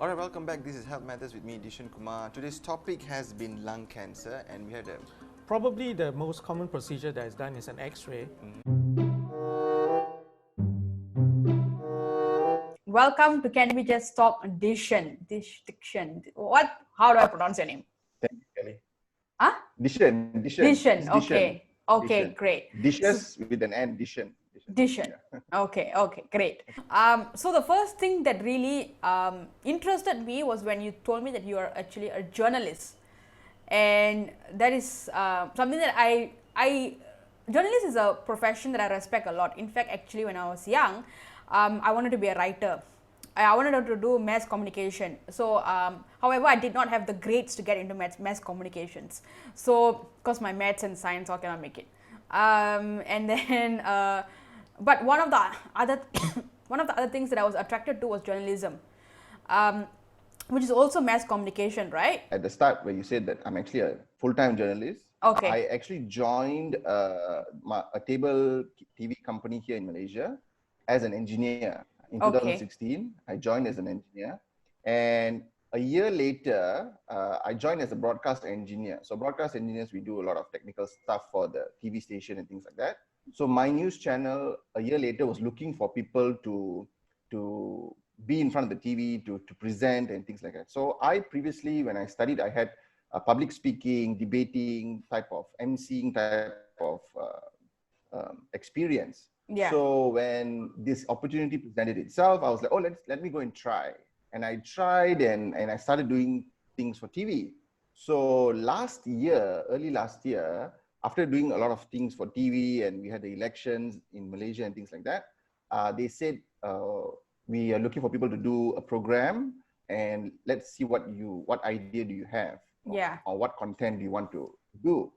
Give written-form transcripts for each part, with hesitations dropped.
Alright, welcome back. This is Health Matters with me, Dishen Kumar. Today's topic has been lung cancer, and we had a... Probably the most common procedure that is done is an X-ray. Welcome to Can We Just Talk Diction. Diction. What? How do I pronounce your name? Thank you, Kelly. Huh? Dishen. Dishen. Okay. Okay, Dishen. great. Dishes with an N. Dishen. Dishen. Yeah. Okay, great. So the first thing that really interested me was when you told me that you are actually a journalist, and that is something that I journalist is a profession that I respect a lot. In fact, actually, when I was young, I wanted to be a writer. I wanted to do mass communication. So, however, I did not have the grades to get into mass communications. So, because my maths and science all cannot make it. And then, but one of the other things that I was attracted to was journalism, which is also mass communication, right? At the start, where you said that I'm actually a full-time journalist, Okay. I actually joined a cable TV company here in Malaysia as an engineer. In 2016, I joined as an engineer, and a year later, I joined as a broadcast engineer. So broadcast engineers, we do a lot of technical stuff for the TV station and things like that. So my news channel, a year later, was looking for people to be in front of the TV, to present and things like that. So I previously, when I studied, I had a public speaking, debating type of emceeing type of experience. Yeah. So when this opportunity presented itself, I was like, oh, let me go and try. And I tried and I started doing things for TV. So early last year, after doing a lot of things for TV and we had the elections in Malaysia and things like that, they said, we are looking for people to do a program and let's see what idea do you have? Yeah. Or what content do you want to do?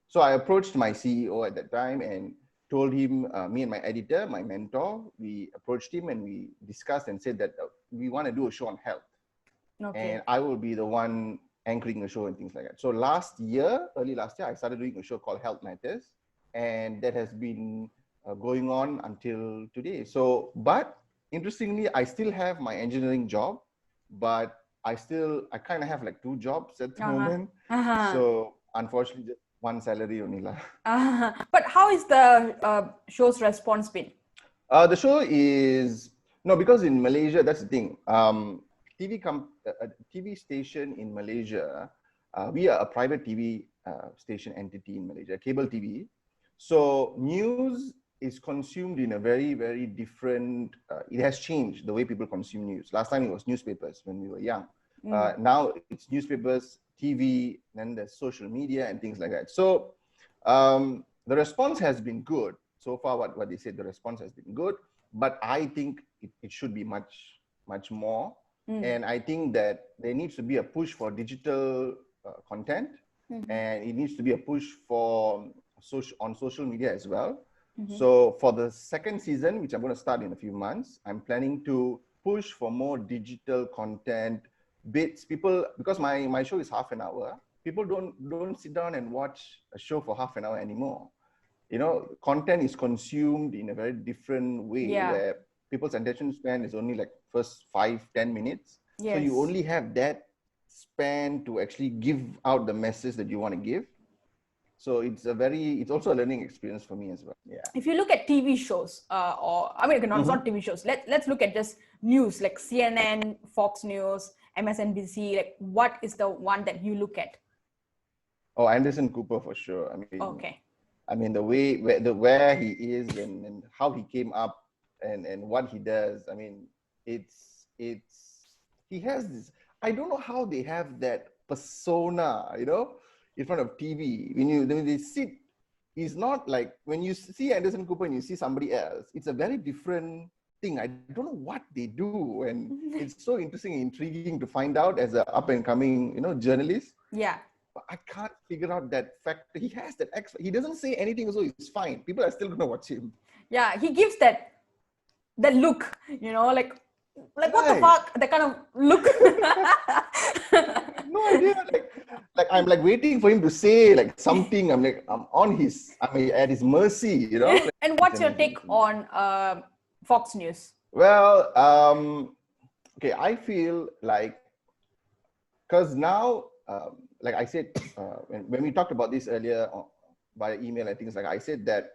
So I approached my CEO at that time and told him, me and my editor, my mentor, we approached him and we discussed and said that we want to do a show on health. Okay. And I will be the one anchoring the show and things like that. So early last year, I started doing a show called Health Matters, and that has been going on until today. So, but interestingly, I still have my engineering job, but I kind of have like two jobs at the moment. So unfortunately, just one salary only. But how is the show's response been? The show is, because in Malaysia, that's the thing. TV station in Malaysia, we are a private TV station entity in Malaysia, cable TV. So news is consumed in a very, very different, it has changed the way people consume news. Last time it was newspapers when we were young. Now it's newspapers, TV, then there's social media and things like that. So the response has been good. So far, what they said, the response has been good, but I think it should be much, much more. And I think that there needs to be a push for digital content, and it needs to be a push for on social media as well. So for the second season, which I'm going to start in a few months, I'm planning to push for more digital content bits. People, because my show is half an hour, people don't sit down and watch a show for half an hour anymore. Content is consumed in a very different way, where people's attention span is only like first 5-10 minutes. Yes. So you only have that span to actually give out the message that you want to give. So it's also a learning experience for me as well. Yeah. If you look at TV shows, not TV shows. Let's look at just news like CNN, Fox News, MSNBC. Like, what is the one that you look at? Oh, Anderson Cooper for sure. Okay. The way where he is and how he came up and what he does. He has this. I don't know how they have that persona, in front of TV. When they sit, he's not like when you see Anderson Cooper and you see somebody else. It's a very different thing. I don't know what they do, and it's so interesting and intriguing to find out as an up and coming, journalist. Yeah. But I can't figure out that fact. He has that he doesn't say anything, so it's fine. People are still gonna watch him. Yeah, he gives that look, like what the fuck, that kind of look. No idea. Like I'm like waiting for him to say like something. I'm at his mercy, And what's your take on Fox News? Well, Okay, I feel like, because now, like I said, when we talked about this earlier via email and things like, I said that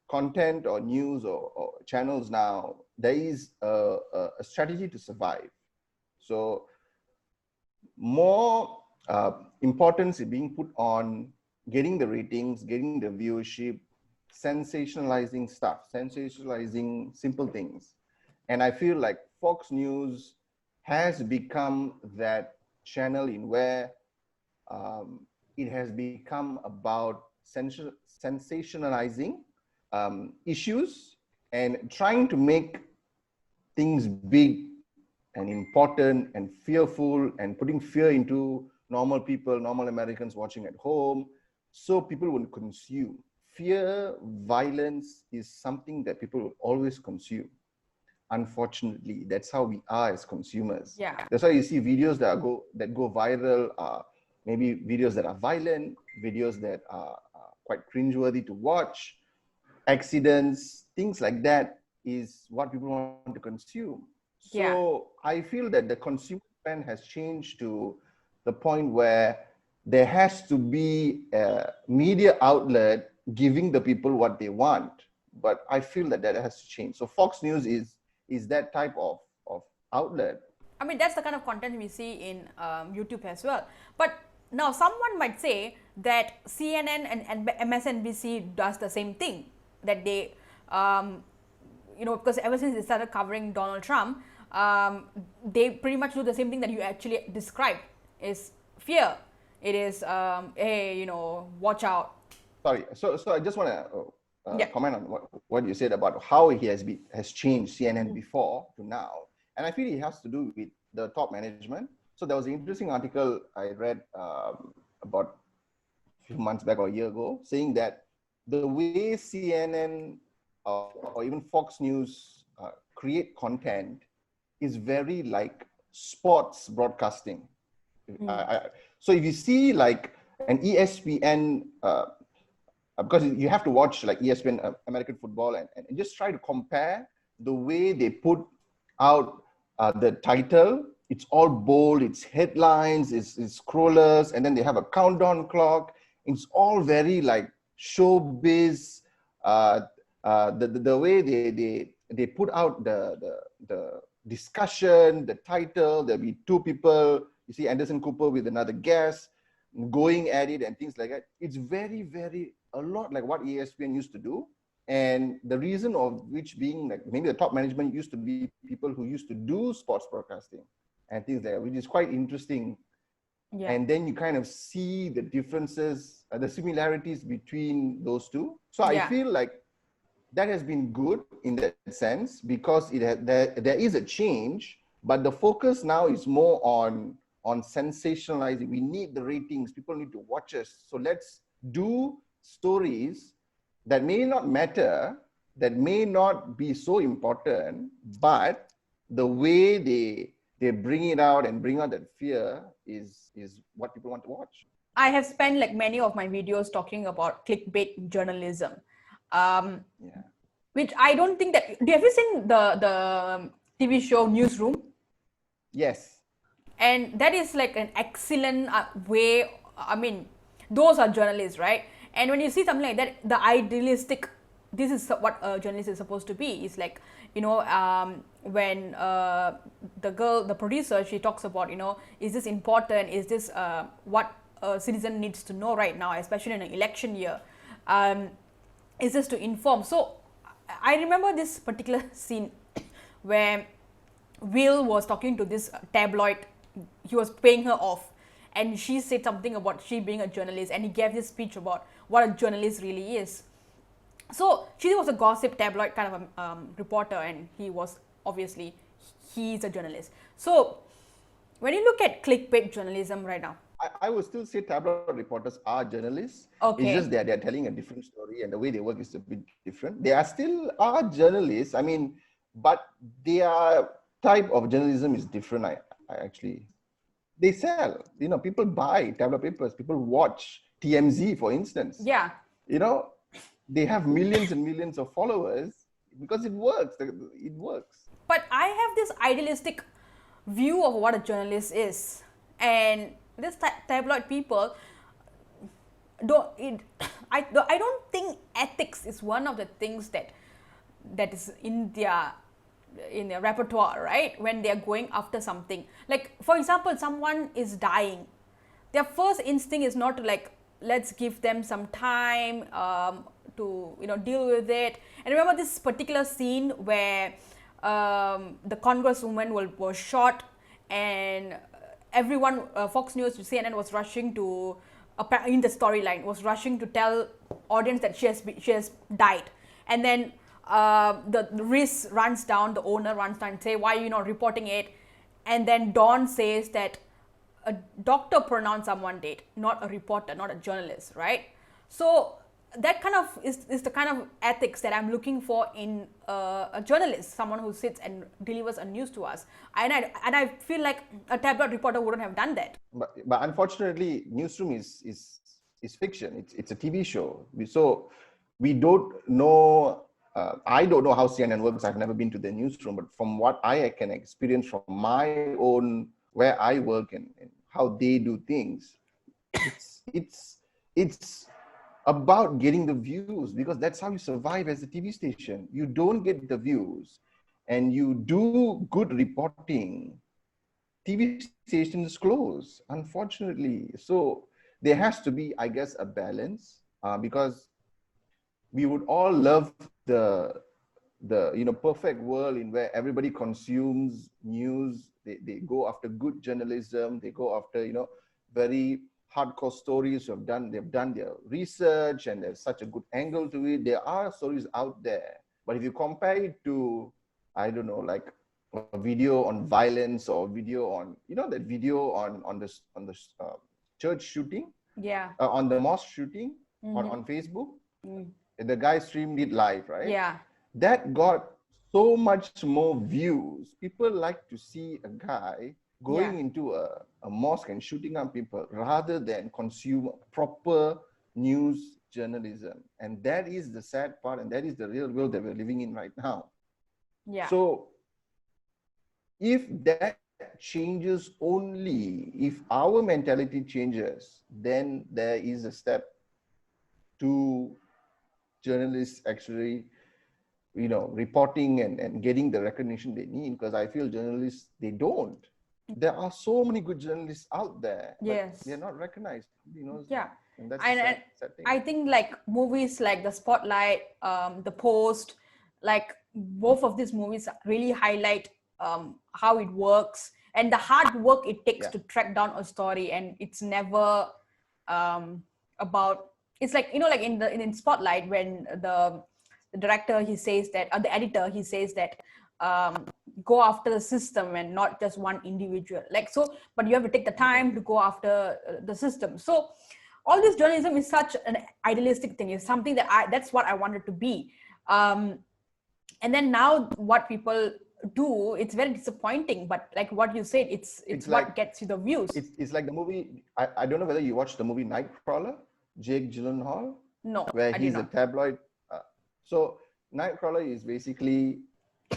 content or news or channels now, there is a strategy to survive. So more importance is being put on getting the ratings, getting the viewership, sensationalizing stuff, sensationalizing simple things. And I feel like Fox News has become that channel in where it has become about sensationalizing issues and trying to make things big and important and fearful and putting fear into normal people, normal Americans watching at home, so people will consume. Fear, violence is something that people will always consume. Unfortunately, that's how we are as consumers. Yeah. That's why you see videos that go viral, maybe videos that are violent, videos that are quite cringeworthy to watch, accidents, things like that is what people want to consume. So I feel that the consumer trend has changed to the point where there has to be a media outlet giving the people what they want. But I feel that has to change. So Fox News is that type of outlet. I mean, that's the kind of content we see in YouTube as well. But now someone might say that CNN and MSNBC does the same thing, that they, because ever since they started covering Donald Trump, they pretty much do the same thing that you actually described, is fear. It is, hey, watch out. Sorry, so I just want to comment on what you said about how he has changed CNN before to now. And I feel it has to do with the top management. So there was an interesting article I read about a few months back or a year ago, saying that the way CNN or even Fox News create content is very like sports broadcasting. So if you see like an ESPN, because you have to watch like ESPN American football and just try to compare the way they put out the title. It's all bold, it's headlines, it's scrollers, and then they have a countdown clock. It's all very like showbiz. The way they put out the discussion, the title. There'll be two people. You see Anderson Cooper with another guest going at it and things like that. It's very, very a lot like what ESPN used to do. And the reason of which being like maybe the top management used to be people who used to do sports broadcasting and things like that, which is quite interesting. Yeah. And then you kind of see the differences, the similarities between those two. So I feel like that has been good in that sense because there is a change, but the focus now is more on sensationalizing. We need the ratings. People need to watch us. So let's do stories that may not matter, that may not be so important, but the way they bring it out and bring out that fear is what people want to watch. I have spent like many of my videos talking about clickbait journalism, which I don't think that. Have you seen the TV show Newsroom? Yes. And that is like an excellent way. I mean, those are journalists, right? And when you see something like that, the idealistic, this is what a journalist is supposed to be. It's like, when the producer, she talks about, is this important? Is this what a citizen needs to know right now, especially in an election year? Is this to inform? So I remember this particular scene where Will was talking to this tabloid. He was paying her off, and she said something about she being a journalist, and he gave this speech about what a journalist really is. So she was a gossip tabloid kind of a reporter, and he was obviously, he's a journalist. So when you look at clickbait journalism right now, I would still say tabloid reporters are journalists. Okay. It's just that they're telling a different story and the way they work is a bit different. They are still journalists. I mean, but their type of journalism is different. I actually, they sell. People buy tabloid papers. People watch TMZ, for instance. Yeah. They have millions and millions of followers because it works. It works. But I have this idealistic view of what a journalist is. And this tabloid people I don't think ethics is one of the things that is in their repertoire, right? When they are going after something, like for example, someone is dying, their first instinct is not to like, let's give them some time to deal with it. And remember this particular scene where the congresswoman was shot, and everyone, Fox News, CNN was rushing to, in the storyline, was rushing to tell audience that she has died. And then the Riz runs down, the owner runs down and say, why are you not reporting it? And then Dawn says that a doctor pronounced someone dead, not a reporter, not a journalist, right? So that kind of is the kind of ethics that I'm looking for in a journalist, someone who sits and delivers a news to us. And I feel like a tabloid reporter wouldn't have done that. But unfortunately, newsroom is fiction. It's a TV show. So we don't know. I don't know how CNN works. I've never been to the newsroom, but from what I can experience from my own where I work and how they do things, it's about getting the views, because that's how you survive as a TV station. You don't get the views and you do good reporting, TV stations close, unfortunately. So there has to be, I guess, a balance, because we would all love the perfect world in where everybody consumes news. They go after good journalism. They go after very hardcore stories who they've done their research, and there's such a good angle to it. There are stories out there, but if you compare it to, I don't know, like a video on violence or video on that video on the church shooting, on the mosque shooting, on Facebook, the guy streamed it live, right? Yeah, that got so much more views. People like to see a guy going into a mosque and shooting up people rather than consume proper news journalism. And that is the sad part, and that is the real world that we're living in right now. yeah. So if that changes, only if our mentality changes, then there is a step to journalists actually reporting and getting the recognition they need, because I feel journalists, they don't. There are so many good journalists out there, but they're not recognized. Yeah. And that's And sad thing. I think like movies like The Spotlight, The Post, like both of these movies really highlight how it works and the hard work it takes to track down a story. And it's never about, it's like, like in Spotlight, when the director, he says that, or the editor, he says that go after the system and not just one individual. Like, so, but you have to take the time to go after the system. So all this journalism is such an idealistic thing. It's something that that's what I wanted to be. And then now what people do, it's very disappointing, but like what you said, it's what like, gets you the views. It's like the movie, I don't know whether you watched the movie Nightcrawler, Jake Gyllenhaal? No, where he's a tabloid. So Nightcrawler is basically,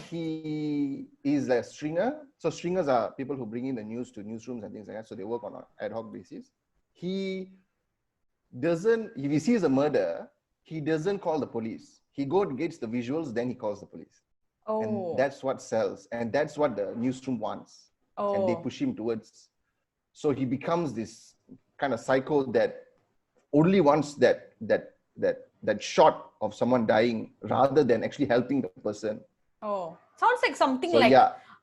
he is a stringer. So stringers are people who bring in the news to newsrooms and things like that. So they work on an ad hoc basis. He doesn't, if he sees a murder, he doesn't call the police. He gets the visuals, then he calls the police. Oh. And that's what sells. And that's what the newsroom wants. Oh. And they push him towards. So he becomes this kind of psycho that only wants that shot of someone dying rather than actually helping the person. Oh, sounds like something so, like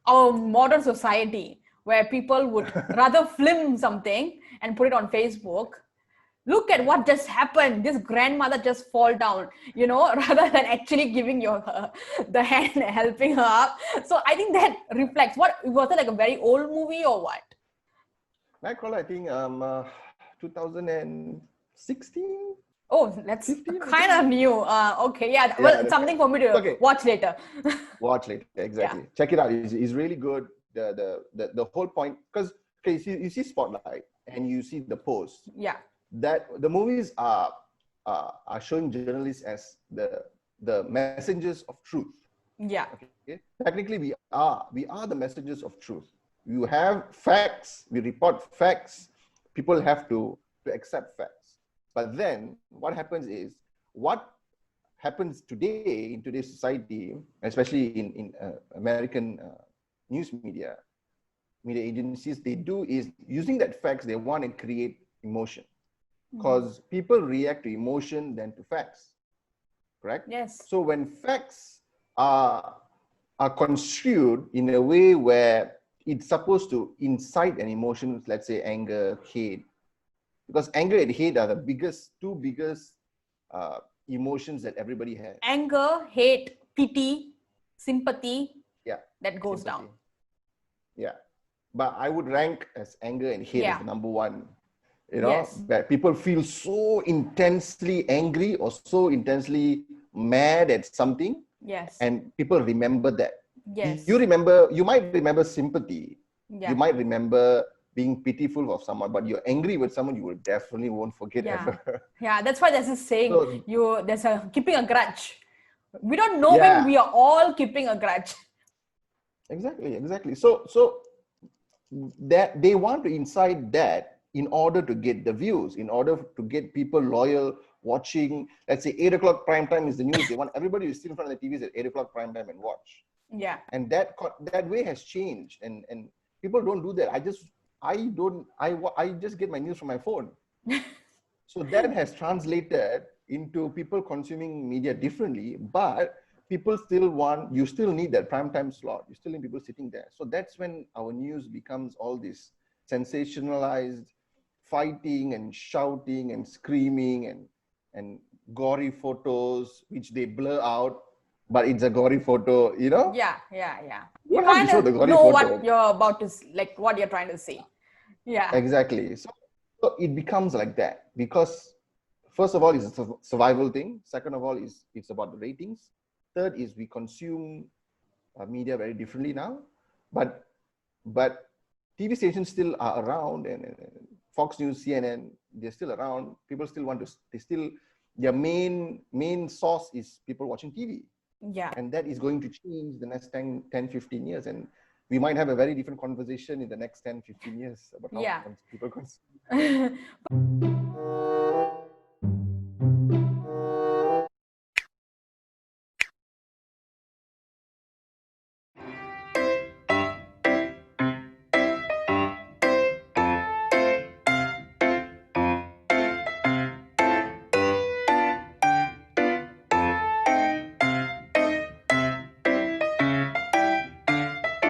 our modern society, where people would rather film something and put it on Facebook. Look at what just happened. This grandmother just fall down, rather than actually giving the hand and helping her up. So I think that reflects, what was it, like a very old movie or what? Nightcrawler, I think 2016. Oh, that's kind of new. Okay, yeah. Well, something for me to watch later. Watch later, exactly. Check it out. It's really good. The whole point, because you see Spotlight and you see The Post. Yeah. That the movies are showing journalists as the messengers of truth. Yeah. Okay. Technically, we are the messengers of truth. You have facts, we report facts, people have to accept facts. But then what happens is, what happens today in today's society, especially in American news media agencies, they do is using that facts, they want to create emotion. Because people react to emotion than to facts, correct? Yes. So when facts are construed in a way where it's supposed to incite an emotion, let's say anger, hate, because anger and hate are the two biggest emotions that everybody has. Anger, hate, pity, sympathy. Yeah. That goes Sympathy. down. Yeah. But I would rank as anger and hate as the number one. You know, Yes. that people feel so intensely angry or so intensely mad at something. Yes. And people remember that. Yes. You might remember sympathy. Yeah. You might remember being pitiful of someone, but you're angry with someone, you will definitely won't forget ever. Yeah, that's why there's this saying, So, there's a keeping a grudge. We don't know when we are all keeping a grudge. Exactly. So that they want to incite that in order to get the views, in order to get people loyal, watching. Let's say 8 o'clock prime time is the news. They want everybody to sit in front of the TVs at 8 o'clock prime time and watch. Yeah. And that way has changed, and people don't do that. I just get my news from my phone. So that has translated into people consuming media differently, but people you still need that prime time slot. You still need people sitting there. So that's when our news becomes all this sensationalized fighting and shouting and screaming and gory photos, which they blur out, but it's a gory photo, you know? Yeah. You don't have to show the gory know photo. what you're about to, like what you're trying to say. Yeah. Exactly. So it becomes like that because first of all, it's a survival thing. Second of all, it's about the ratings. Third is we consume media very differently now, but TV stations still are around, and Fox News, CNN, they're still around. People still their main source is people watching TV. Yeah. And that is going to change the next 10, 15 years. And we might have a very different conversation in the next 10, 15 years about how people consume.